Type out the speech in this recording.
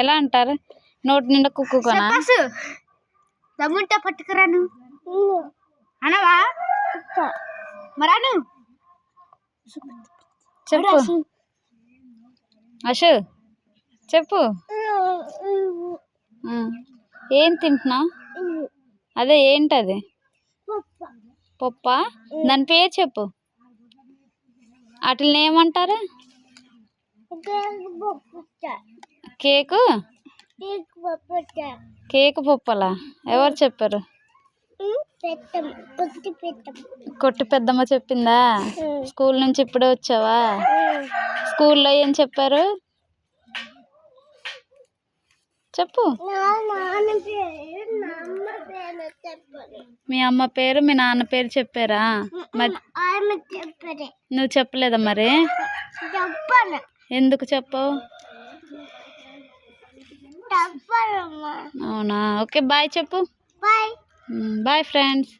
ఎలా అంటారు? నోటి నిండా కుక్కునా? దమ్ముంటే పట్టుకురాను అనవా మరాను. చెప్పు అశు, చెప్పు. ఏం తింటున్నా? అదే ఏంటది? పప్ప. దాని పేరు చెప్పు. వాటిని ఏమంటారు? కేకు. కేకు పప్పలా? ఎవరు చెప్పారు? కొట్టు పెద్దమ్మ చెప్పిందా? స్కూల్ నుంచి ఇప్పుడే వచ్చావా? స్కూల్లో ఏం చెప్పారు చెప్పు. మీ అమ్మ పేరు మీ నాన్న పేరు చెప్పారా? మరి నువ్వు చెప్పలేదా? మరి ఎందుకు చెప్పవు? అవునా? ఓకే బాయ్ చెప్పు. Bye friends.